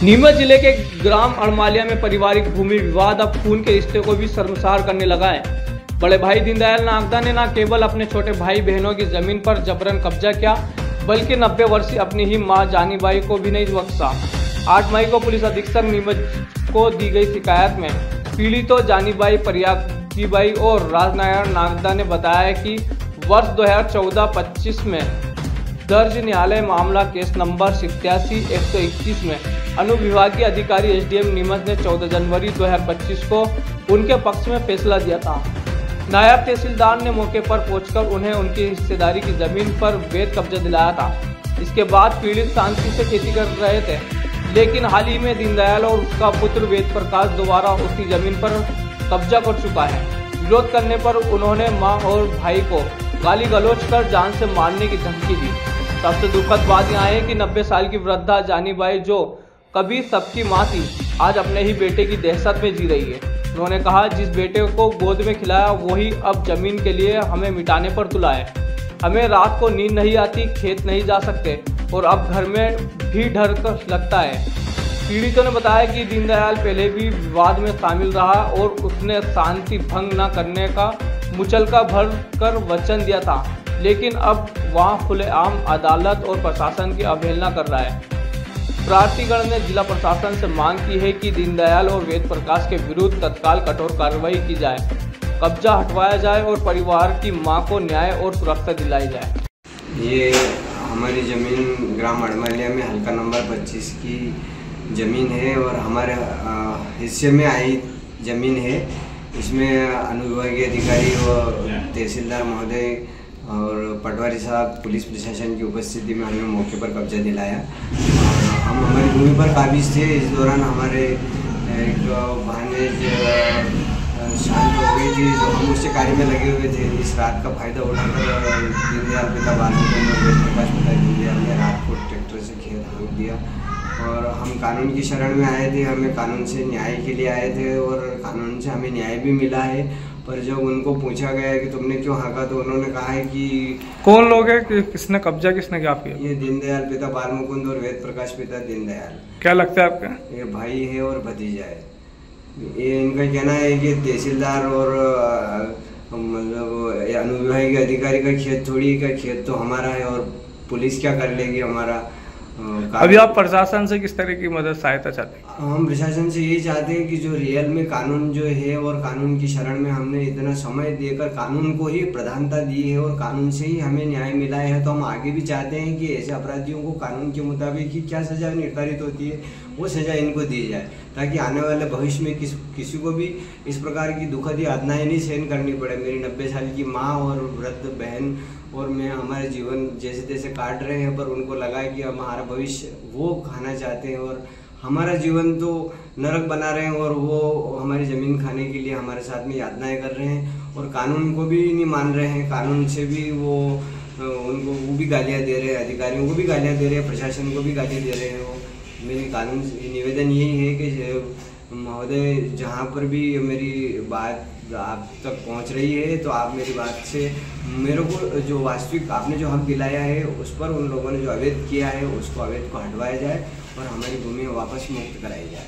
नीमच जिले के ग्राम अड़मालिया में पारिवारिक भूमि विवाद अब खून के रिश्ते को भी शर्मसार करने लगा है। बड़े भाई दीनदयाल नागदा ने न केवल अपने छोटे भाई बहनों की जमीन पर जबरन कब्जा किया, बल्कि 90 वर्षीय अपनी ही मां जानीबाई को भी नहीं बख्शा। 8 मई को पुलिस अधीक्षक नीमच को दी गई शिकायत में पीड़ितों जानीबाई, परियागीबाई और राजनारायण नागदा ने बताया कि वर्ष 2014-25 में दर्ज न्यायालय मामला केस नंबर 87-121 में अनुविभागीय अधिकारी एसडीएम नीमच ने 14 जनवरी 2025 को उनके पक्ष में फैसला दिया था। नायब तहसीलदार ने मौके पर पहुंचकर उन्हें उनकी हिस्सेदारी की जमीन पर वैध कब्जा दिलाया था। इसके बाद पीड़ित शांति से खेती कर रहे थे, लेकिन हाल ही में दीनदयाल और उसका पुत्र वेद प्रकाश दोबारा उसकी जमीन पर कब्जा कर चुका है। विरोध करने पर उन्होंने मां और भाई को गाली गलौज कर जान से मारने की धमकी दी। सबसे दुखद बात यह है कि 90 साल की वृद्धा जानीबाई, जो कभी सबकी मां थी, आज अपने ही बेटे की दहशत में जी रही है। उन्होंने कहा, जिस बेटे को गोद में खिलाया वही अब जमीन के लिए हमें मिटाने पर तुला है। हमें रात को नींद नहीं आती, खेत नहीं जा सकते और अब घर में भी डर लगता है। पीड़ितों ने बताया कि दीनदयाल पहले भी विवाद में शामिल रहा और उसने शांति भंग न करने का मुचलका भर कर वचन दिया था, लेकिन अब वहां खुलेआम अदालत और प्रशासन की अवहेलना कर रहा है। प्रार्थीगण ने जिला प्रशासन से मांग की है कि दीनदयाल और वेद प्रकाश के विरुद्ध तत्काल कठोर कार्रवाई की जाए, कब्जा हटवाया जाए और परिवार की मां को न्याय और सुरक्षा दिलाई जाए। ये हमारी ज़मीन ग्राम अड़मालिया में हल्का नंबर 25 की ज़मीन है और हमारे हिस्से में आई ज़मीन है। इसमें अनुविभागीय अधिकारी व तहसीलदार महोदय और पटवारी साहब, पुलिस प्रशासन की उपस्थिति में हमने मौके पर कब्जा दिलाया और हम हमारी भूमि पर काबिज थे। इस दौरान हमारे एक भानेज शांत हो गई थी, जो हम उससे कार्य में लगे हुए थे। इस रात का फायदा उठाकर दीनदयाल पिता वेद प्रकाश पिता दीनदयाल ने रात को ट्रैक्टर से खेत हाँक दिया और हम कानून की शरण में आए थे। हमें कानून से न्याय के लिए आए थे और कानून से हमें न्याय भी मिला है। पर जब उनको पूछा गया है कि तुमने क्यों हाँका, तो उन्होंने कहा है कि कौन लोग हैं, कि किसने कब्जा किसने क्या किया? ये दीनदयाल पिता बालमुकुंद और वेद प्रकाश पिता दीनदयाल। क्या लगता है आपका? ये भाई है और भतीजा है। ये इनका कहना है कि तहसीलदार और मतलब अनुविभागीय अधिकारी का खेत थोड़ी का खेत तो हमारा है और पुलिस क्या कर लेगी हमारा। अभी आप प्रशासन से किस तरह की मदद सहायता चाहते हैं? हम प्रशासन से यही चाहते हैं कि जो रियल में कानून जो है और कानून की शरण में हमने इतना समय देकर कानून को ही प्रधानता दी है और कानून से ही हमें न्याय मिला है, तो हम आगे भी चाहते हैं कि ऐसे अपराधियों को कानून के मुताबिक ही क्या सजा निर्धारित होती है वो सजा इनको दी जाए, ताकि आने वाले भविष्य में किसी को भी इस प्रकार की दुखद यातनाएं नहीं सहन करनी पड़े। मेरी 90 साल की माँ और वृद्ध बहन और मैं हमारे जीवन जैसे तैसे काट रहे हैं, पर उनको लगा कि हमारा भविष्य वो खाना चाहते हैं और हमारा जीवन तो नरक बना रहे हैं और वो हमारी ज़मीन खाने के लिए हमारे साथ में यातनाएं कर रहे हैं और कानून को भी नहीं मान रहे हैं। कानून से भी उनको वो भी गालियाँ दे रहे हैं, अधिकारियों को भी गालियाँ दे रहे हैं, प्रशासन को भी गालियाँ दे रहे हैं। वो मेरी कानून निवेदन यही है कि महोदय, जहाँ पर भी मेरी बात आप तक पहुंच रही है तो आप मेरी बात से मेरे को जो वास्तविक आपने जो हक दिलाया है उस पर उन लोगों ने जो अवैध किया है उसको अवैध को हटवाया जाए और हमारी भूमि वापस मुक्त कराई जाए।